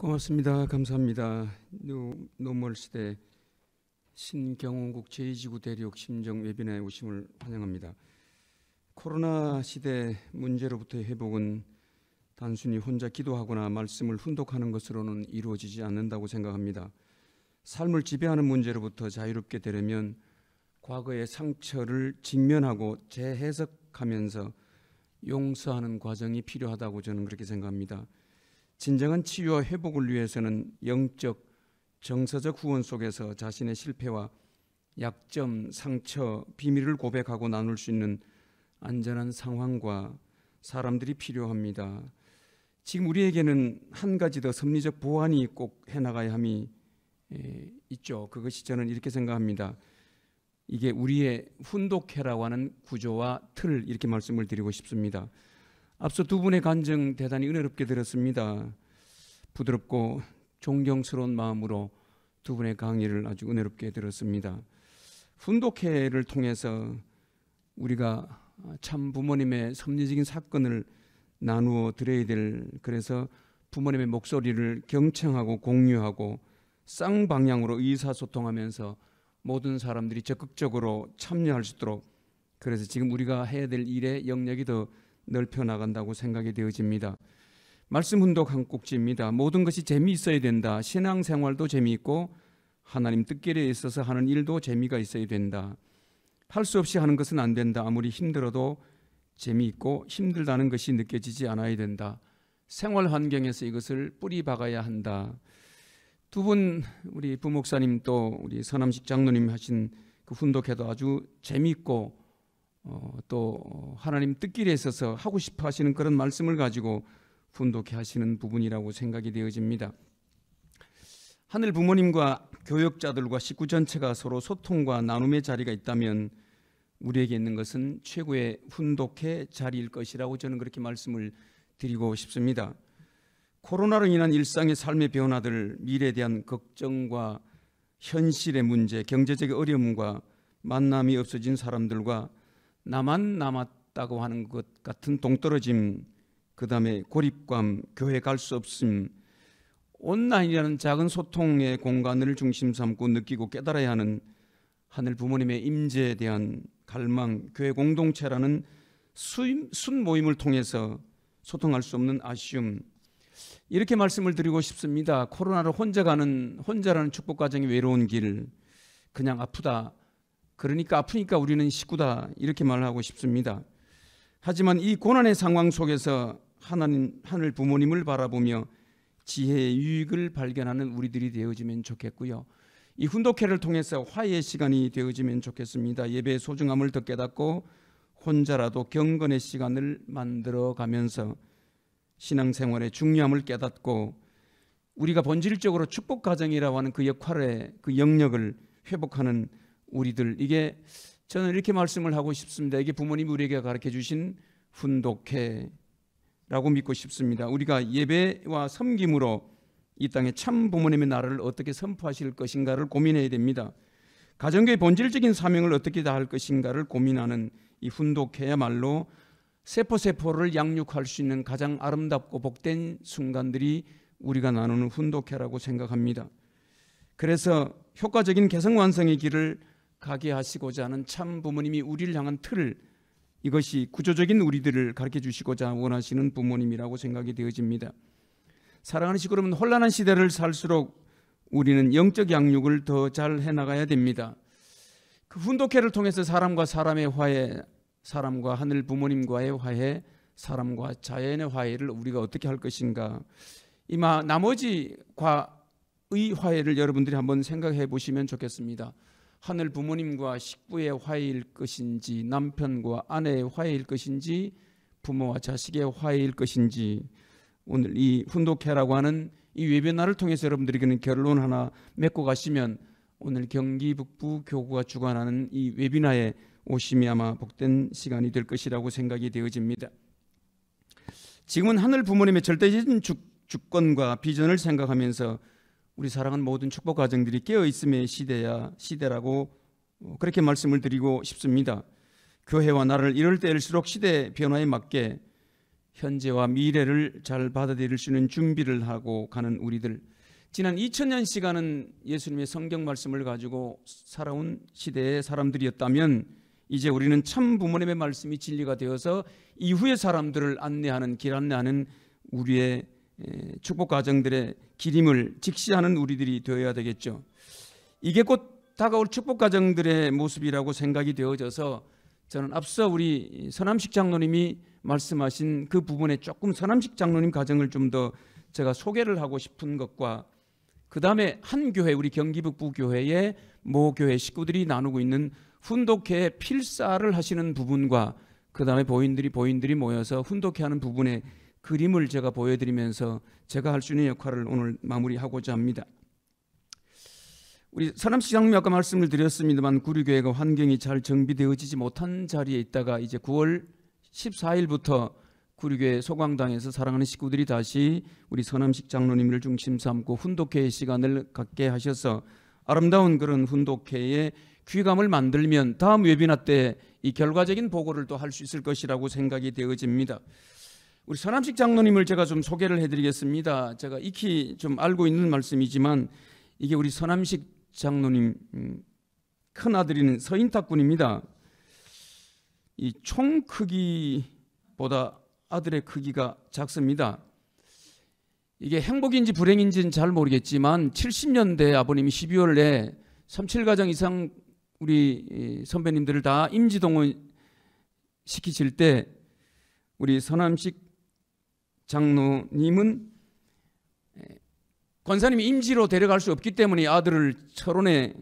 고맙습니다. 감사합니다. 노멀 시대 신경호국 제2지구 대륙 심정 웨비나에 오심을 환영합니다. 코로나 시대 문제로부터의 회복은 단순히 혼자 기도하거나 말씀을 훈독하는 것으로는 이루어지지 않는다고 생각합니다. 삶을 지배하는 문제로부터 자유롭게 되려면 과거의 상처를 직면하고 재해석하면서 용서하는 과정이 필요하다고 저는 그렇게 생각합니다. 진정한 치유와 회복을 위해서는 영적, 정서적 후원 속에서 자신의 실패와 약점, 상처, 비밀을 고백하고 나눌 수 있는 안전한 상황과 사람들이 필요합니다. 지금 우리에게는 한 가지 더 섭리적 보완이 꼭 해나가야 함이 있죠. 그것이 저는 이렇게 생각합니다. 이게 우리의 훈독회라고 하는 구조와 틀, 이렇게 말씀을 드리고 싶습니다. 앞서 두 분의 간증 대단히 은혜롭게 들었습니다. 부드럽고 존경스러운 마음으로 두 분의 강의를 아주 은혜롭게 들었습니다. 훈독회를 통해서 우리가 참 부모님의 섭리적인 사건을 나누어 드려야 될, 그래서 부모님의 목소리를 경청하고 공유하고 쌍방향으로 의사소통하면서 모든 사람들이 적극적으로 참여할 수 있도록, 그래서 지금 우리가 해야 될 일의 영역이 더 넓혀 나간다고 생각이 되어집니다. 말씀 훈독 한 꼭지입니다. 모든 것이 재미있어야 된다. 신앙생활도 재미있고 하나님 뜻길에 있어서 하는 일도 재미가 있어야 된다. 할 수 없이 하는 것은 안 된다. 아무리 힘들어도 재미있고 힘들다는 것이 느껴지지 않아야 된다. 생활 환경에서 이것을 뿌리 박아야 한다. 두 분, 우리 부목사님 또 우리 서남식 장로님 하신 그 훈독회도 아주 재미있고 또 하나님 뜻길에 있어서 하고 싶어 하시는 그런 말씀을 가지고 훈독해 하시는 부분이라고 생각이 되어집니다. 하늘 부모님과 교역자들과 식구 전체가 서로 소통과 나눔의 자리가 있다면 우리에게 있는 것은 최고의 훈독회 자리일 것이라고 저는 그렇게 말씀을 드리고 싶습니다. 코로나로 인한 일상의 삶의 변화들, 미래에 대한 걱정과 현실의 문제, 경제적인 어려움과 만남이 없어진 사람들과 나만 남았다고 하는 것 같은 동떨어짐, 그 다음에 고립감, 교회 갈 수 없음, 온라인이라는 작은 소통의 공간을 중심 삼고 느끼고 깨달아야 하는 하늘 부모님의 임재에 대한 갈망, 교회 공동체라는 순 모임을 통해서 소통할 수 없는 아쉬움, 이렇게 말씀을 드리고 싶습니다. 코로나를 혼자라는 축복 과정이 외로운 길, 그냥 아프다, 그러니까 아프니까 우리는 식구다, 이렇게 말하고 싶습니다. 하지만 이 고난의 상황 속에서 하늘 부모님을 바라보며 지혜의 유익을 발견하는 우리들이 되어지면 좋겠고요. 이 훈독회를 통해서 화해의 시간이 되어지면 좋겠습니다. 예배의 소중함을 더 깨닫고 혼자라도 경건의 시간을 만들어가면서 신앙생활의 중요함을 깨닫고 우리가 본질적으로 축복 가정이라고 하는 그 역할의 그 영역을 회복하는 우리들, 이게 저는 이렇게 말씀을 하고 싶습니다. 이게 부모님이 우리에게 가르쳐 주신 훈독회라고 믿고 싶습니다. 우리가 예배와 섬김으로 이 땅에 참 부모님의 나라를 어떻게 선포하실 것인가를 고민해야 됩니다. 가정교회 본질적인 사명을 어떻게 다할 것인가를 고민하는 이 훈독회야말로 세포를 양육할 수 있는 가장 아름답고 복된 순간들이 우리가 나누는 훈독회라고 생각합니다. 그래서 효과적인 개성 완성의 길을 가게 하시고자 하는 참 부모님이 우리를 향한 틀, 이것이 구조적인 우리들을 가르쳐 주시고자 원하시는 부모님이라고 생각이 되어집니다. 사랑하는 식구 여러분, 혼란한 시대를 살수록 우리는 영적 양육을 더 잘 해나가야 됩니다. 그 훈독회를 통해서 사람과 사람의 화해, 사람과 하늘 부모님과의 화해, 사람과 자연의 화해를 우리가 어떻게 할 것인가, 이마 나머지 과의 화해를 여러분들이 한번 생각해 보시면 좋겠습니다. 하늘 부모님과 식구의 화해일 것인지, 남편과 아내의 화해일 것인지, 부모와 자식의 화해일 것인지, 오늘 이 훈독회라고 하는 이 웨비나를 통해서 여러분들에게는 결론 하나 맺고 가시면 오늘 경기 북부 교구가 주관하는 이 웨비나에 오심이 아마 복된 시간이 될 것이라고 생각이 되어집니다. 지금은 하늘 부모님의 절대적인 주권과 비전을 생각하면서 우리 사랑하는 모든 축복 가정들이 깨어있음의 시대라고 그렇게 말씀을 드리고 싶습니다. 교회와 나라를 이럴 때일수록 시대 변화에 맞게 현재와 미래를 잘 받아들일 수 있는 준비를 하고 가는 우리들, 지난 2000년 시간은 예수님의 성경 말씀을 가지고 살아온 시대의 사람들이었다면 이제 우리는 참 부모님의 말씀이 진리가 되어서 이후의 사람들을 안내하는, 길 안내하는 우리의 축복 가정들의 기림을 직시하는 우리들이 되어야 되겠죠. 이게 곧 다가올 축복 가정들의 모습이라고 생각이 되어져서 저는 앞서 우리 서남식 장로님이 말씀하신 그 부분에 조금 서남식 장로님 가정을 좀 더 제가 소개를 하고 싶은 것과 그 다음에 한 교회, 우리 경기북부 교회의 모 교회 식구들이 나누고 있는 훈독회의 필사를 하시는 부분과 그 다음에 보인들이 모여서 훈독회하는 부분의 그림을 제가 보여드리면서 제가 할 수 있는 역할을 오늘 마무리하고자 합니다. 우리 서남식 장로님 아까 말씀을 드렸습니다만 구류교회가 환경이 잘 정비되어지지 못한 자리에 있다가 이제 9월 14일부터 구류교회 소광당에서 사랑하는 식구들이 다시 우리 서남식 장로님을 중심 삼고 훈독회의 시간을 갖게 하셔서 아름다운 그런 훈독회의 귀감을 만들면 다음 웨비나 때 이 결과적인 보고를 또 할 수 있을 것이라고 생각이 되어집니다. 우리 서남식 장로님을 제가 좀 소개를 해드리겠습니다. 제가 익히 좀 알고 있는 말씀이지만 이게 우리 서남식 장로님 큰 아들인 서인탁 군입니다. 이 총 크기보다 아들의 크기가 작습니다. 이게 행복인지 불행인지는 잘 모르겠지만 70년대 아버님이 12월에 37가정 이상 우리 선배님들을 다 임지동원 시키실 때 우리 서남식 장로님은 권사님이 임지로 데려갈 수 없기 때문에 아들을 철원에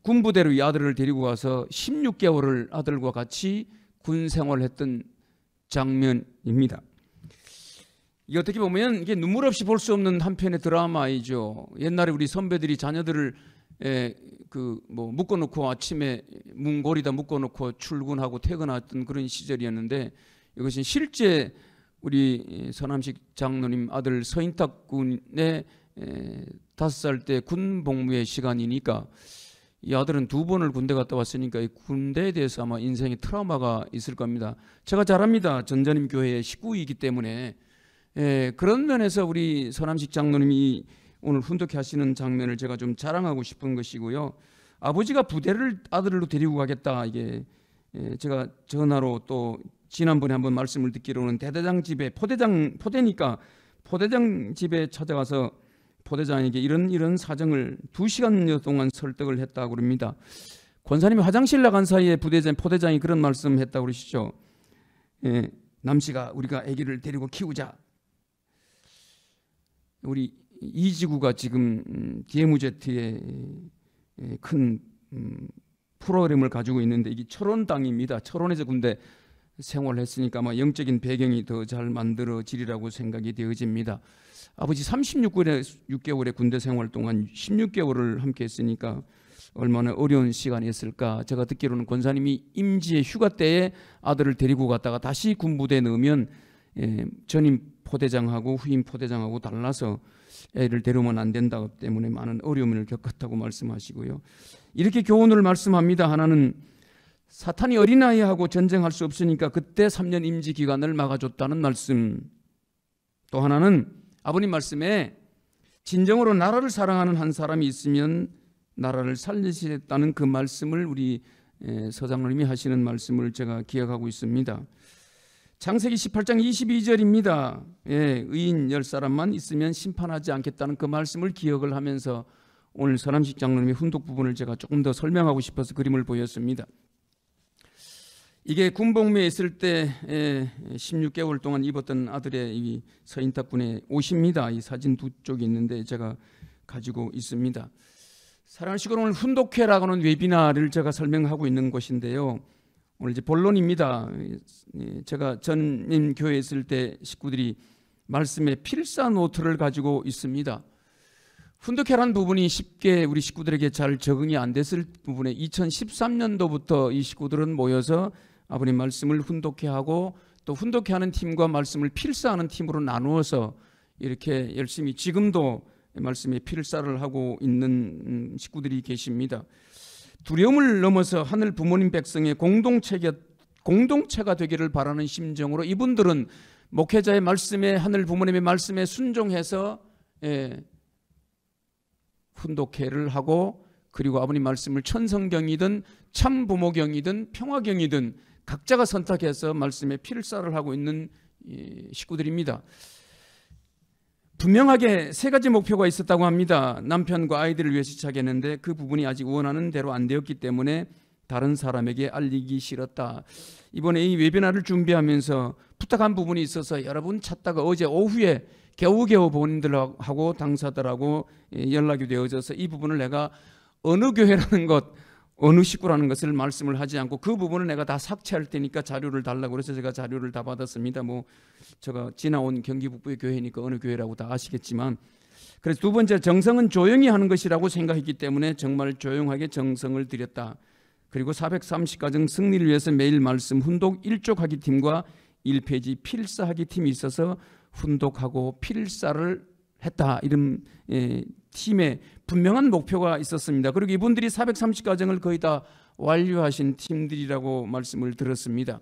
군부대로 이 아들을 데리고 가서 16개월을 아들과 같이 군 생활했던 장면입니다. 이게 어떻게 보면 이게 눈물 없이 볼 수 없는 한편의 드라마이죠. 옛날에 우리 선배들이 자녀들을 묶어놓고 아침에 문고리다 묶어놓고 출근하고 퇴근했던 그런 시절이었는데 이것은 실제 우리 서남식 장로님 아들 서인탁 군의 5살 때 군 복무의 시간이니까 이 아들은 2번을 군대 갔다 왔으니까 이 군대에 대해서 아마 인생에 트라우마가 있을 겁니다. 제가 잘 압니다. 전자님 교회의 식구이기 때문에 그런 면에서 우리 서남식 장로님이 오늘 훈독회 하시는 장면을 제가 좀 자랑하고 싶은 것이고요. 아버지가 부대를 아들로 데리고 가겠다, 이게 제가 전화로 또 지난번에 한번 말씀을 듣기로는 대대장 집에 포대니까 포대장 집에 찾아가서 포대장에게 이런 사정을 2시간여 동안 설득을 했다고 그럽니다. 권사님이 화장실 나간 사이에 포대장이 그런 말씀했다고 그러시죠. 남씨가 우리가 아기를 데리고 키우자. 우리 이지구가 지금 DMZ의 큰 프로그램을 가지고 있는데 이게 철원 땅입니다. 철원에서 군대 생활했으니까 아마 영적인 배경이 더 잘 만들어지리라고 생각이 되어집니다. 아버지 36개월의 군대 생활 동안 16개월을 함께 했으니까 얼마나 어려운 시간이었을까. 제가 듣기로는 권사님이 임지의 휴가 때에 아들을 데리고 갔다가 다시 군부대에 넣으면 전임 포대장하고 후임 포대장하고 달라서 애를 데려오면 안 된다고 때문에 많은 어려움을 겪었다고 말씀하시고요. 이렇게 교훈을 말씀합니다. 하나는 사탄이 어린아이하고 전쟁할 수 없으니까 그때 3년 임지 기간을 막아줬다는 말씀. 또 하나는 아버님 말씀에 진정으로 나라를 사랑하는 한 사람이 있으면 나라를 살리시겠다는 그 말씀을 우리 서장로님이 하시는 말씀을 제가 기억하고 있습니다. 창세기 18장 22절입니다. 의인 10사람만 있으면 심판하지 않겠다는 그 말씀을 기억을 하면서 오늘 서남식 장로님의 훈독 부분을 제가 조금 더 설명하고 싶어서 그림을 보였습니다. 이게 군복무에 있을 때 16개월 동안 입었던 아들의 이 서인탁 군의 옷입니다. 이 사진 2쪽이 있는데 제가 가지고 있습니다. 사랑하는 식구들, 오늘 훈독회라고 하는 웨비나를 제가 설명하고 있는 것인데요. 오늘 이제 본론입니다. 제가 전임 교회에 있을 때 식구들이 말씀에 필사 노트를 가지고 있습니다. 훈독회라는 부분이 쉽게 우리 식구들에게 잘 적응이 안 됐을 부분에 2013년도부터 이 식구들은 모여서 아버님 말씀을 훈독회하고 또 훈독회하는 팀과 말씀을 필사하는 팀으로 나누어서 이렇게 열심히 지금도 말씀에 필사를 하고 있는 식구들이 계십니다. 두려움을 넘어서 하늘 부모님 백성의 공동체가 되기를 바라는 심정으로 이분들은 목회자의 말씀에, 하늘 부모님의 말씀에 순종해서 훈독회를 하고, 그리고 아버님 말씀을 천성경이든 참부모경이든 평화경이든 각자가 선택해서 말씀에 필사를 하고 있는 식구들입니다. 분명하게 세 가지 목표가 있었다고 합니다. 남편과 아이들을 위해서 시작했는데 그 부분이 아직 원하는 대로 안 되었기 때문에 다른 사람에게 알리기 싫었다. 이번에 이 웨비나를 준비하면서 부탁한 부분이 있어서 여러분 찾다가 어제 오후에 겨우겨우 본인들하고 당사들하고 연락이 되어져서 이 부분을 내가 어느 교회라는 것, 어느 식구라는 것을 말씀을 하지 않고 그 부분을 내가 다 삭제할 테니까 자료를 달라고 그래서 제가 자료를 다 받았습니다. 뭐 제가 지나온 경기 북부의 교회니까 어느 교회라고 다 아시겠지만, 그래서 두 번째, 정성은 조용히 하는 것이라고 생각했기 때문에 정말 조용하게 정성을 들였다. 그리고 430가정 승리를 위해서 매일 말씀 훈독 1족하기 팀과 1페이지 필사하기 팀이 있어서 훈독하고 필사를 했다. 이런 팀에 분명한 목표가 있었습니다. 그리고 이분들이 430가정을 거의 다 완료하신 팀들이라고 말씀을 들었습니다.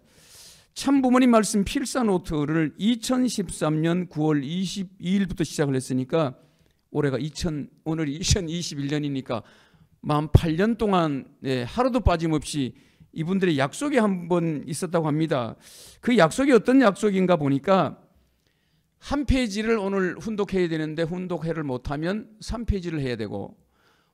참부모님 말씀 필사 노트를 2013년 9월 22일부터 시작을 했으니까 올해가 오늘이 2021년이니까 만 8년 동안 하루도 빠짐없이 이분들의 약속이 한 번 있었다고 합니다. 그 약속이 어떤 약속인가 보니까 한 페이지를 오늘 훈독해야 되는데 훈독회를 못하면 3페이지를 해야 되고,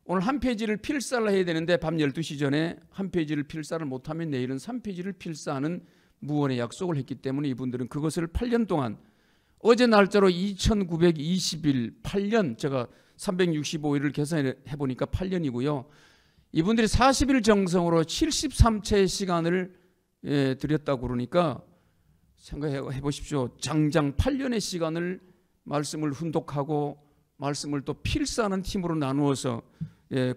오늘 한 페이지를 필사를 해야 되는데 밤 12시 전에 한 페이지를 필사를 못하면 내일은 3페이지를 필사하는 무언의 약속을 했기 때문에 이분들은 그것을 8년 동안, 어제 날짜로 2920일, 8년, 제가 365일을 계산해 보니까 8년이고요. 이분들이 40일 정성으로 73채의 시간을 들였다고 그러니까 생각해 보십시오. 장장 8년의 시간을 말씀을 훈독하고 말씀을 또 필사하는 팀으로 나누어서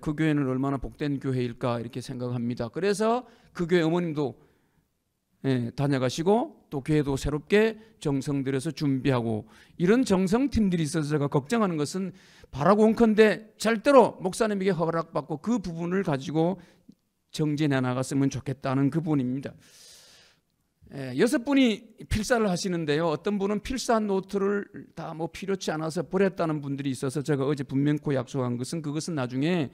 그 교회는 얼마나 복된 교회일까 이렇게 생각합니다. 그래서 그 교회 어머님도 다녀가시고 또 교회도 새롭게 정성 들여서 준비하고 이런 정성팀들이 있어서 제가 걱정하는 것은 바라고 온컨대 절대로 목사님에게 허락받고 그 부분을 가지고 정진해 나갔으면 좋겠다는 그 부분입니다. 6분이 필사를 하시는데요. 어떤 분은 필사한 노트를 다 뭐 필요치 않아서 버렸다는 분들이 있어서 제가 어제 분명코 약속한 것은 그것은 나중에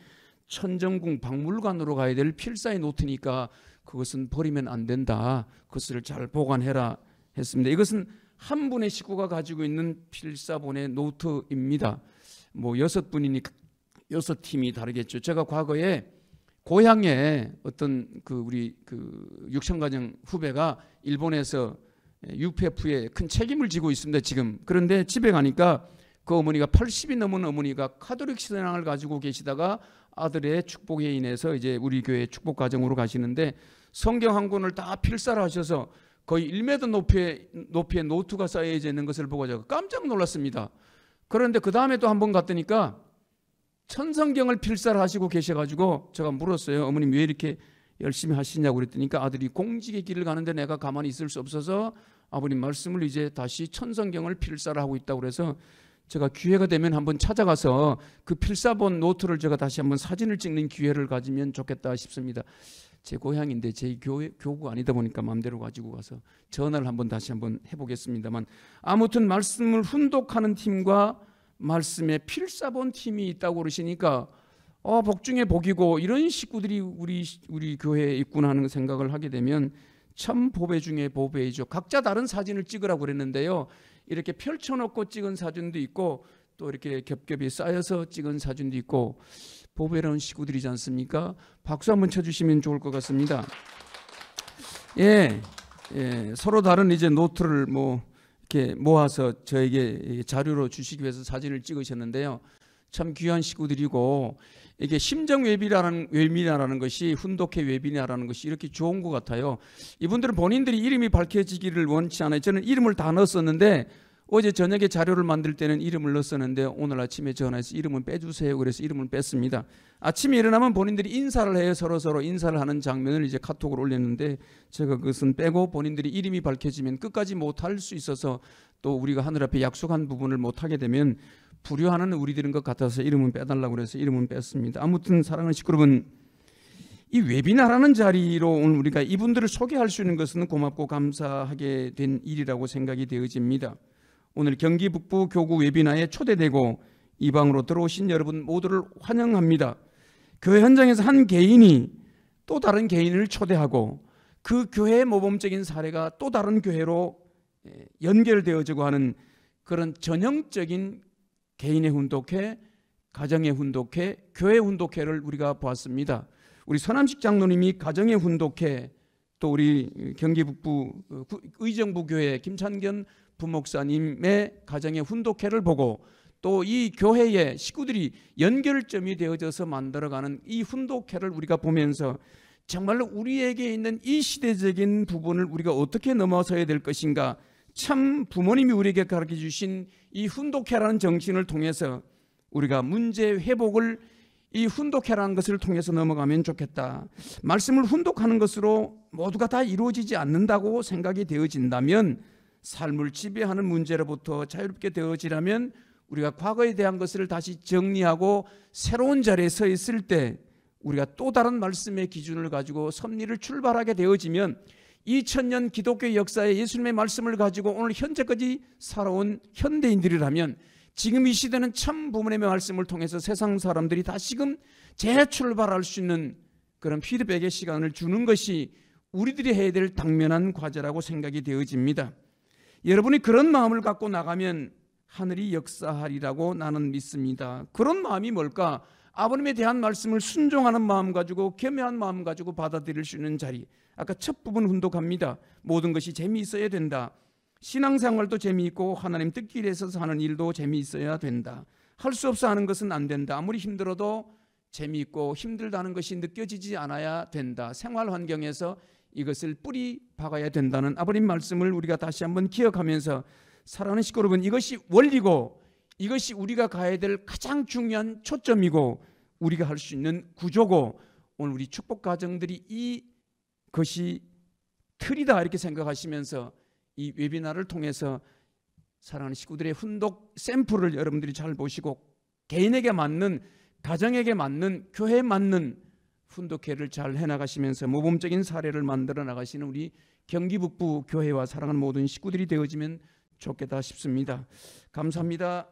천정궁 박물관으로 가야 될 필사의 노트니까 그것은 버리면 안 된다. 그것을 잘 보관해라 했습니다. 이것은 한 분의 식구가 가지고 있는 필사본의 노트입니다. 뭐 6분이니 6팀이 다르겠죠. 제가 과거에 고향에 어떤 우리 육천가정 후배가 일본에서 UPF에 큰 책임을 지고 있습니다. 지금. 그런데 집에 가니까 그 어머니가 80이 넘은 어머니가 카톨릭 신앙을 가지고 계시다가 아들의 축복에 인해서 이제 우리 교회 축복 가정으로 가시는데 성경 한 권을 다 필사를 하셔서 거의 1m 높이의 노트가 쌓여져 있는 것을 보고 제가 깜짝 놀랐습니다. 그런데 그 다음에 또 한 번 갔더니까 천성경을 필사를 하시고 계셔가지고 제가 물었어요. 어머님 왜 이렇게 열심히 하시냐고 그랬더니 아들이 공직의 길을 가는데 내가 가만히 있을 수 없어서 아버님 말씀을 이제 다시 천성경을 필사를 하고 있다고 그래서 제가 기회가 되면 한번 찾아가서 그 필사본 노트를 제가 다시 한번 사진을 찍는 기회를 가지면 좋겠다 싶습니다. 제 고향인데 제 교구가 아니다 보니까 마음대로 가지고 가서 전화를 한번 다시 한번 해보겠습리다만, 아무튼 말씀을 훈독하는 팀과 말씀에 필사본 팀이 있다고 그러시니까 복 중에 복이고 이런 식구들이 우리 교회에 있구나 하는 생각을 하게 되면 참 보배 중에 보배이죠. 각자 다른 사진을 찍으라고 그랬는데요. 이렇게 펼쳐놓고 찍은 사진도 있고 또 이렇게 겹겹이 쌓여서 찍은 사진도 있고 보배로운 식구들이지 않습니까? 박수 한번 쳐주시면 좋을 것 같습니다. 서로 다른 이제 노트를 이렇게 모아서 저에게 자료로 주시기 위해서 사진을 찍으셨는데요. 참 귀한 식구들이고 이게 심정 웨비나라는 것이 훈독회 웨비나라는 것이 이렇게 좋은 것 같아요. 이분들은 본인들이 이름이 밝혀지기를 원치 않아요. 저는 이름을 다 넣었었는데 어제 저녁에 자료를 만들 때는 이름을 넣었었는데 오늘 아침에 전화해서 이름은 빼주세요. 그래서 이름을 뺐습니다. 아침에 일어나면 본인들이 인사를 해요. 서로 인사를 하는 장면을 이제 카톡으로 올렸는데 제가 그것은 빼고 본인들이 이름이 밝혀지면 끝까지 못할 수 있어서 또 우리가 하늘 앞에 약속한 부분을 못하게 되면 불효하는 우리들인 것 같아서 이름은 빼달라고 그래서 이름은 뺐습니다. 아무튼 사랑하는 식구 여러분, 이 웨비나라는 자리로 오늘 우리가 이분들을 소개할 수 있는 것은 고맙고 감사하게 된 일이라고 생각이 되어집니다. 오늘 경기 북부 교구 웨비나에 초대되고 이 방으로 들어오신 여러분 모두를 환영합니다. 교회 현장에서 한 개인이 또 다른 개인을 초대하고 그 교회의 모범적인 사례가 또 다른 교회로 연결되어지고 하는 그런 전형적인 개인의 훈독회, 가정의 훈독회, 교회 훈독회를 우리가 보았습니다. 우리 서남식 장로님이 가정의 훈독회, 또 우리 경기 북부 의정부 교회 김찬견 부목사님의 가정의 훈독회를 보고 또 이 교회의 식구들이 연결점이 되어져서 만들어가는 이 훈독회를 우리가 보면서 정말로 우리에게 있는 이 시대적인 부분을 우리가 어떻게 넘어서야 될 것인가, 참 부모님이 우리에게 가르쳐 주신 이 훈독회라는 정신을 통해서 우리가 문제 회복을 이 훈독회라는 것을 통해서 넘어가면 좋겠다. 말씀을 훈독하는 것으로 모두가 다 이루어지지 않는다고 생각이 되어진다면, 삶을 지배하는 문제로부터 자유롭게 되어지려면 우리가 과거에 대한 것을 다시 정리하고 새로운 자리에 서 있을 때 우리가 또 다른 말씀의 기준을 가지고 섭리를 출발하게 되어지면 2000년 기독교 역사의 예수님의 말씀을 가지고 오늘 현재까지 살아온 현대인들이라면 지금 이 시대는 참 부모님의 말씀을 통해서 세상 사람들이 다시금 재출발할 수 있는 그런 피드백의 시간을 주는 것이 우리들이 해야 될 당면한 과제라고 생각이 되어집니다. 여러분이 그런 마음을 갖고 나가면 하늘이 역사하리라고 나는 믿습니다. 그런 마음이 뭘까? 아버님에 대한 말씀을 순종하는 마음 가지고 겸허한 마음 가지고 받아들일 수 있는 자리. 아까 첫 부분 훈독합니다. 모든 것이 재미있어야 된다. 신앙생활도 재미있고 하나님 뜻길 위해서 하는 일도 재미있어야 된다. 할 수 없어 하는 것은 안 된다. 아무리 힘들어도 재미있고 힘들다는 것이 느껴지지 않아야 된다. 생활 환경에서 이것을 뿌리 박아야 된다는 아버님 말씀을 우리가 다시 한번 기억하면서 사랑하는 식구 여러분, 이것이 원리고 이것이 우리가 가야 될 가장 중요한 초점이고 우리가 할 수 있는 구조고, 오늘 우리 축복 가정들이 이것이 틀이다 이렇게 생각하시면서 이 웨비나를 통해서 사랑하는 식구들의 훈독 샘플을 여러분들이 잘 보시고 개인에게 맞는, 가정에게 맞는, 교회에 맞는 훈독회를 잘 해나가시면서 모범적인 사례를 만들어 나가시는 우리 경기 북부 교회와 사랑하는 모든 식구들이 되어지면 좋겠다 싶습니다. 감사합니다.